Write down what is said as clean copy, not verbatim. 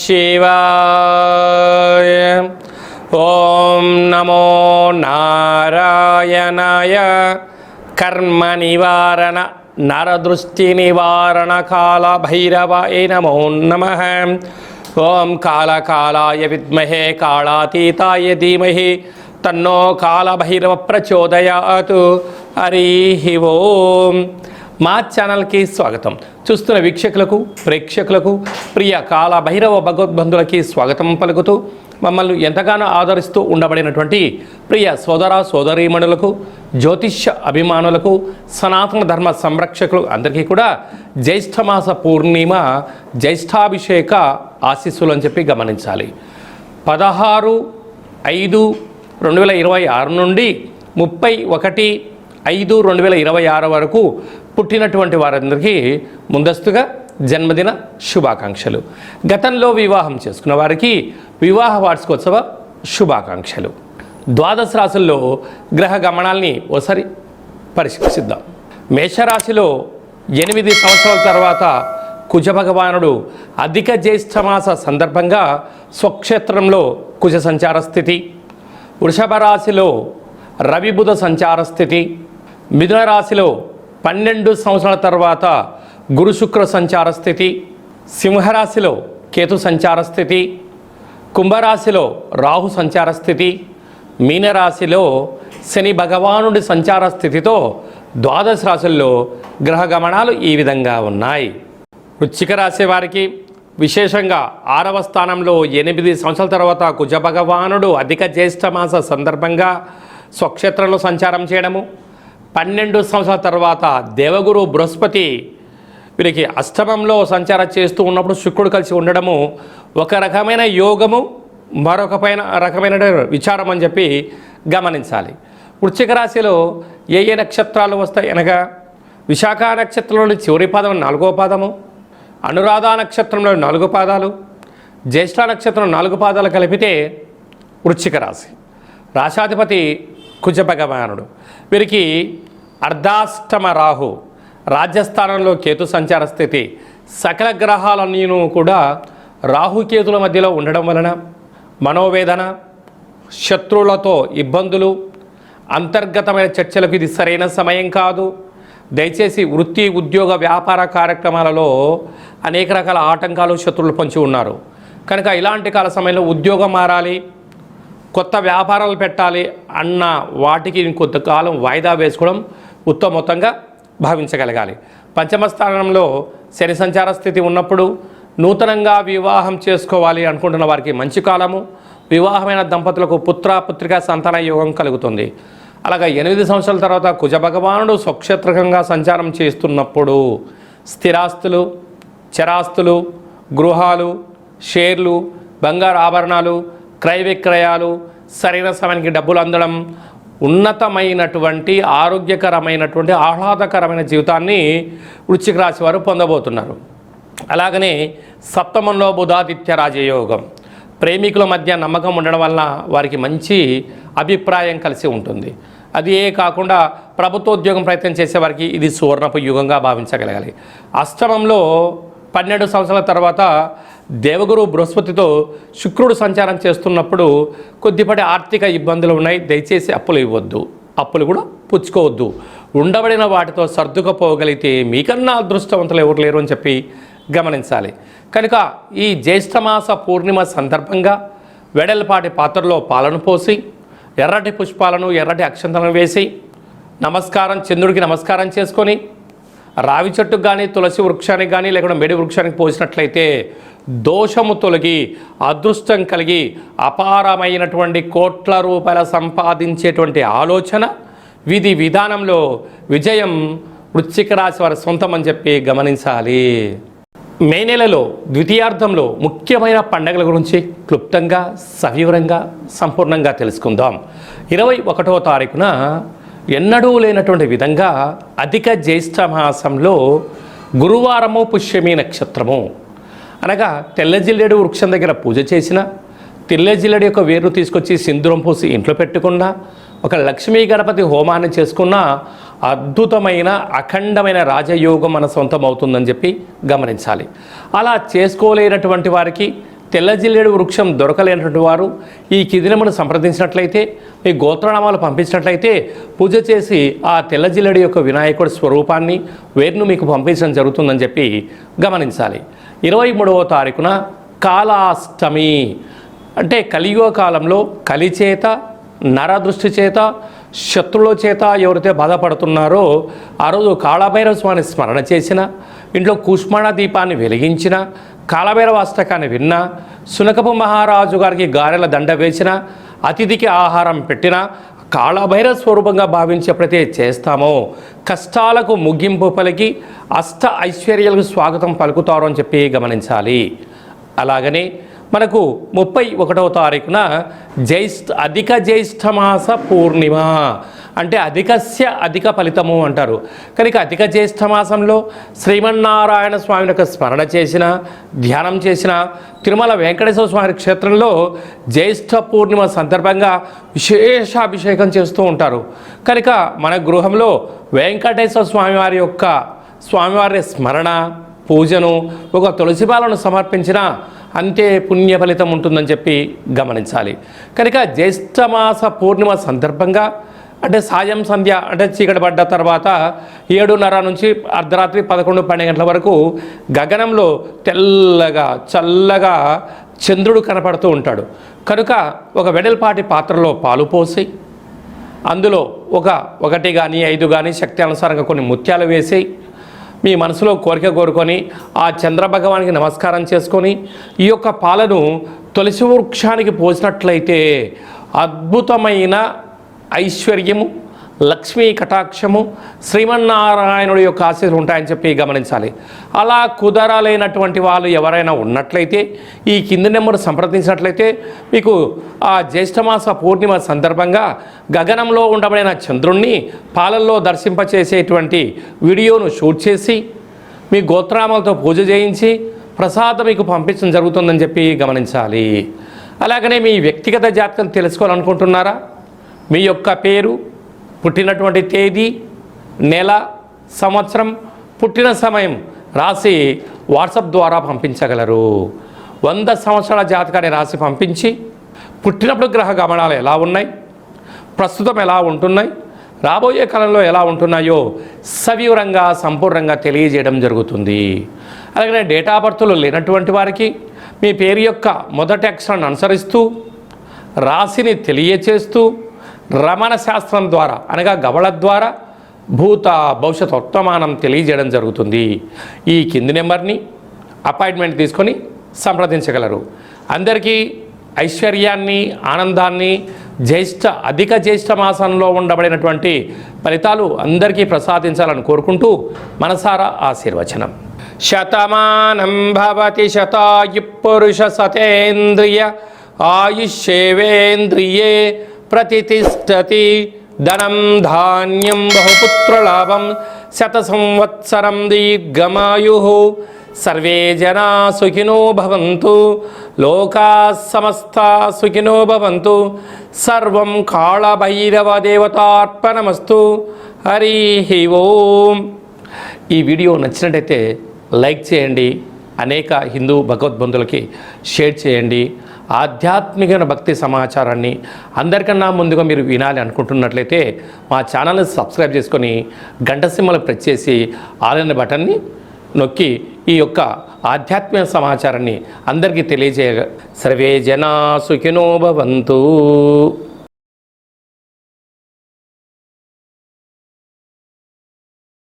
శివాయ. ఓం నమో నారాయణాయ. కర్మ నివారణ నరదృష్టి నివారణ కాల భైరవాయ నమో నమః. ఓం కాళకాలాయ విద్మహే కాళాతీతాయ ధీమహి తన్నో కాళభైరవ ప్రచోదయాత్. హరి ఓం. మా ఛానల్కి స్వాగతం. చూస్తున్న వీక్షకులకు ప్రేక్షకులకు ప్రియ కాళభైరవ భగవద్బంధులకి స్వాగతం పలుకుతూ మమ్మల్ని ఎంతగానో ఆదరిస్తూ ఉండబడినటువంటి ప్రియ సోదర సోదరీమణులకు జ్యోతిష్య అభిమానులకు సనాతన ధర్మ సంరక్షకులు అందరికీ కూడా జ్యేష్ఠమాస పూర్ణిమ జ్యేష్ఠాభిషేక ఆశీస్సులు అని చెప్పి గమనించాలి. 16/5/2026 నుండి 31/5/2026 వరకు పుట్టినటువంటి వారందరికీ ముందస్తుగా జన్మదిన శుభాకాంక్షలు. గతంలో వివాహం చేసుకున్న వారికి వివాహ వార్షికోత్సవ శుభాకాంక్షలు. ద్వాదశ రాశుల్లో గ్రహ గమనాల్ని ఒకసారి పరిశీలిద్దాం. మేషరాశిలో 8 సంవత్సరాల తర్వాత కుజ భగవానుడు అధిక జ్యేష్ఠమాస సందర్భంగా స్వక్షేత్రంలో కుజ సంచార స్థితి. వృషభ రాశిలో రవి బుధ సంచార స్థితి. మిథున రాశిలో 12 సంవత్సరాల తర్వాత గురు శుక్ర సంచార స్థితి. సింహరాశిలో కేతు సంచార స్థితి. కుంభరాశిలో రాహు సంచార స్థితి. మీనరాశిలో శని భగవానుడి సంచార స్థితితో ద్వాదశ రాశుల్లో గ్రహ గమనాలు ఈ విధంగా ఉన్నాయి. వృశ్చిక రాశి వారికి విశేషంగా 6వ స్థానంలో 8 సంవత్సరాల తర్వాత కుజ భగవానుడు అధిక జ్యేష్ఠమాస సందర్భంగా స్వక్షేత్రంలో సంచారం చేయడము, 12 సంవత్సరాల తర్వాత దేవగురు బృహస్పతి వీరికి అష్టమంలో సంచారం చేస్తూ ఉన్నప్పుడు శుక్రుడు కలిసి ఉండడము ఒక రకమైన యోగము, మరొక రకమైన విచారం అని చెప్పి గమనించాలి. వృశ్చిక రాశిలో ఏ నక్షత్రాలు వస్తాయి అనగా విశాఖ నక్షత్రంలోని చివరి పాదం 4వ పాదము, అనురాధ నక్షత్రంలో 4 పాదాలు, జ్యేష్ఠ నక్షత్రం 4 పాదాలు కలిపితే వృశ్చిక రాశి. రాశాధిపతి కుజ భగవానుడు. వీరికి అర్ధాష్టమ రాహు, రాజ్యస్థానంలో కేతు సంచార స్థితి. సకల గ్రహాలన్నీ కూడా రాహుకేతుల మధ్యలో ఉండడం వలన మనోవేదన, శత్రువులతో ఇబ్బందులు, అంతర్గతమైన చర్చలకు ఇది సరైన సమయం కాదు. దయచేసి వృత్తి ఉద్యోగ వ్యాపార కార్యక్రమాలలో అనేక రకాల ఆటంకాలు శత్రువులు పొంచి ఉన్నారు కనుక ఇలాంటి కాల సమయంలో ఉద్యోగం మారాలి, కొత్త వ్యాపారాలు పెట్టాలి అన్న వాటికి కొంతకాలం వాయిదా వేసుకోవడం ఉత్తమోత్తంగా భావించగలగాలి. పంచమ స్థానంలో శని సంచార స్థితి ఉన్నప్పుడు నూతనంగా వివాహం చేసుకోవాలి అనుకుంటున్న వారికి మంచి కాలము. వివాహమైన దంపతులకు పుత్ర పుత్రిక సంతాన యోగం కలుగుతుంది. అలాగే 8 సంవత్సరాల తర్వాత కుజ భగవానుడు స్వక్షేత్రకంగా సంచారం చేస్తున్నప్పుడు స్థిరాస్తులు, చరాస్తులు, గృహాలు, షేర్లు, బంగారు ఆభరణాలు, క్రయ విక్రయాలు, సరైన సమయానికి డబ్బులు అందడం, ఉన్నతమైనటువంటి ఆరోగ్యకరమైనటువంటి ఆహ్లాదకరమైన జీవితాన్ని వృశ్చిక రాశి వారు పొందబోతున్నారు. అలాగనే సప్తమంలో బుధాదిత్య రాజయోగం. ప్రేమికుల మధ్య నమ్మకం ఉండడం వల్ల వారికి మంచి అభిప్రాయం కలిసి ఉంటుంది. అది కాకుండా ప్రభుత్వోద్యోగం ప్రయత్నం చేసేవారికి ఇది సువర్ణపు యుగంగా భావించగలగాలి. అష్టమంలో 12 సంవత్సరాల తర్వాత దేవగురు బృహస్పతితో శుక్రుడు సంచారం చేస్తున్నప్పుడు కొద్దిపాటి ఆర్థిక ఇబ్బందులు ఉన్నాయి. దయచేసి అప్పులు ఇవ్వద్దు, అప్పులు కూడా పుచ్చుకోవద్దు. ఉండబడిన వాటితో సర్దుకుపోగలిగితే మీకన్నా అదృష్టవంతులు ఎవరు లేరు అని చెప్పి గమనించాలి. కనుక ఈ జ్యేష్ఠమాస పూర్ణిమ సందర్భంగా వెడల్పాటి పాత్రలో పాలను పోసి ఎర్రటి పుష్పాలను ఎర్రటి అక్షంతలను వేసి చంద్రుడికి నమస్కారం చేసుకొని రావి చెట్టుకు కానీ తులసి వృక్షానికి కానీ లేకుండా మేడి వృక్షానికి పోసినట్లయితే దోషము తొలగి అదృష్టం కలిగి అపారమైనటువంటి కోట్ల రూపాయల సంపాదించేటువంటి ఆలోచన విధి విధానంలో విజయం వృశ్చిక రాశి వారి సొంతం అని చెప్పి గమనించాలి. మే నెలలో ద్వితీయార్థంలో ముఖ్యమైన పండుగల గురించి క్లుప్తంగా సవివరంగా సంపూర్ణంగా తెలుసుకుందాం. 21వ తారీఖున ఎన్నడూ లేనటువంటి విధంగా అధిక జ్యేష్ఠ మాసంలో గురువారము పుష్యమి నక్షత్రము అనగా తెల్ల జిల్లేడు వృక్షం దగ్గర పూజ చేసిన, తెల్ల జిల్లేడు యొక్క వేరు తీసుకొచ్చి సింధూరం పూసి ఇంట్లో పెట్టుకున్న, ఒక లక్ష్మీ గణపతి హోమాన్ని చేసుకున్న అద్భుతమైన అఖండమైన రాజయోగం మన సొంతం అవుతుందని చెప్పి గమనించాలి. అలా చేసుకోలేనటువంటి వారికి తెల్ల జిల్లేడు వృక్షం దొరకలేనటువంటి వారు ఈ కింది నెంబర్ను సంప్రదించినట్లయితే, మీ గోత్రనామాలు పంపించినట్లయితే పూజ చేసి ఆ తెల్ల జిల్లేడు యొక్క వినాయకుడి స్వరూపాన్ని వేరును మీకు పంపించడం జరుగుతుందని చెప్పి గమనించాలి. 23వ తారీఖున కాలాష్టమి అంటే కలియుగ కాలంలో కలి చేత, నరదృష్టి చేత, శత్రువుల చేత ఎవరైతే బాధపడుతున్నారో ఆ రోజు కాళభైరవ స్వామిని స్మరణ చేసిన, ఇంట్లో కుష్మాణ దీపాన్ని వెలిగించిన, కాళభైరవ అష్టకాన్ని విన్న, సునకపు మహారాజు గారికి గారెల దండ వేసిన, అతిథికి ఆహారం పెట్టిన, కాళభైరవ స్వరూపంగా భావించి ఎప్పుడైతే చేస్తామో కష్టాలకు ముగింపు పలికి అష్ట ఐశ్వర్యాలకు స్వాగతం పలుకుతారు అని చెప్పి గమనించాలి. అలాగనే మనకు 31వ తారీఖున అధిక జ్యేష్ఠమాస పూర్ణిమ అంటే అధికస్య అధిక ఫలితము అంటారు. కనుక అధిక జ్యేష్ఠమాసంలో శ్రీమన్నారాయణ స్వామి యొక్క స్మరణ చేసిన, ధ్యానం చేసిన, తిరుమల వెంకటేశ్వర స్వామి క్షేత్రంలో జ్యేష్ఠ పూర్ణిమ సందర్భంగా విశేష అభిషేకం చేస్తూ ఉంటారు. కనుక మన గృహంలో వెంకటేశ్వర స్వామివారి స్మరణ, పూజను, ఒక తులసిమాలను సమర్పించిన అంతే పుణ్య ఫలితం ఉంటుందని చెప్పి గమనించాలి. కనుక జ్యేష్ఠమాస పూర్ణిమ సందర్భంగా అంటే సాయం సంధ్య అంటే చీకటి పడ్డ తర్వాత 7:30 నుంచి అర్ధరాత్రి 11-12 గంటల వరకు గగనంలో తెల్లగా చల్లగా చంద్రుడు కనపడుతూ ఉంటాడు. కనుక ఒక వెడల్పాటి పాత్రలో పాలు పోసి అందులో 1 కానీ 5 కానీ శక్తి అనుసారంగా కొన్ని ముత్యాలు వేసి మీ మనసులో కోరిక కోరుకొని ఆ చంద్రభగవానికి నమస్కారం చేసుకొని ఈ యొక్క పాలను తులసి వృక్షానికి పోసినట్లయితే అద్భుతమైన ఐశ్వర్యము, లక్ష్మీ కటాక్షము, శ్రీమన్నారాయణుడి యొక్క ఆశీస్సులు ఉంటాయని చెప్పి గమనించాలి. అలా కుదరలేనటువంటి వాళ్ళు ఎవరైనా ఉన్నట్లయితే ఈ కింది నెంబర్ సంప్రదించినట్లయితే మీకు ఆ జ్యేష్ఠమాస పూర్ణిమ సందర్భంగా గగనంలో ఉండబడిన చంద్రుణ్ణి పాలల్లో దర్శింపచేసేటువంటి వీడియోను షూట్ చేసి మీ గోత్రామాలతో పూజ చేయించి ప్రసాదం మీకు పంపించడం జరుగుతుందని చెప్పి గమనించాలి. అలాగనే మీ వ్యక్తిగత జాతకం తెలుసుకోవాలనుకుంటున్నారా? మీ యొక్క పేరు, పుట్టినటువంటి తేదీ, నెల, సంవత్సరం, పుట్టిన సమయం రాసి వాట్సాప్ ద్వారా పంపించగలరు. 100 సంవత్సరాల జాతకాన్ని రాసి పంపించి పుట్టినప్పుడు గ్రహ గమనాలు ఎలా ఉన్నాయి, ప్రస్తుతం ఎలా ఉంటున్నాయి, రాబోయే కాలంలో ఎలా ఉంటున్నాయో సవివరంగా సంపూర్ణంగా తెలియజేయడం జరుగుతుంది. అలాగే డేటా ఆఫ్ బర్త్లు లేనటువంటి వారికి మీ పేరు యొక్క మొదటి అక్షరాన్ని అనుసరిస్తూ రాశిని తెలియచేస్తూ రమణ శాస్త్రం ద్వారా అనగా గవళ ద్వారా భూత భవిష్యత్ వర్తమానం తెలియజేయడం జరుగుతుంది. ఈ కింది నెంబర్ని అపాయింట్మెంట్ తీసుకొని సంప్రదించగలరు. అందరికీ ఐశ్వర్యాన్ని, ఆనందాన్ని, అధిక జ్యేష్ఠ మాసంలో ఉండబడినటువంటి ఫలితాలు అందరికీ ప్రసాదించాలని కోరుకుంటూ మనసారా ఆశీర్వచనం. శతమానం భవతి శతాయు పురుష సతేంద్రియ ఆయుష్యేవేంద్రియే ప్రతిష్టతి ధనం ధాన్యం బహుపుత్రలాభం శత సంవత్సరం దీర్ఘమాయు సర్వే జనా సుఖినో భవంతు లోకా సమస్తా సుఖినో భవంతు సర్వం కాళభైరవ దేవతార్పణమస్తు. హరి ఓం. ఈ వీడియో నచ్చినట్టయితే లైక్ చేయండి, అనేక హిందూ భగవద్బంధులకి షేర్ చేయండి. ఆధ్యాత్మిక భక్తి సమాచారాన్ని అందరికన్నా ముందుగా మీరు వినాలి అనుకుంటున్నట్లయితే మా ఛానల్ని సబ్స్క్రైబ్ చేసుకొని గంట సింబల్ ప్రెస్ చేసి ఆల్ అనే బటన్ని నొక్కి ఈ యొక్క ఆధ్యాత్మిక సమాచారాన్ని అందరికీ తెలియజేయ. సర్వే జనా సుఖినో భవంతు.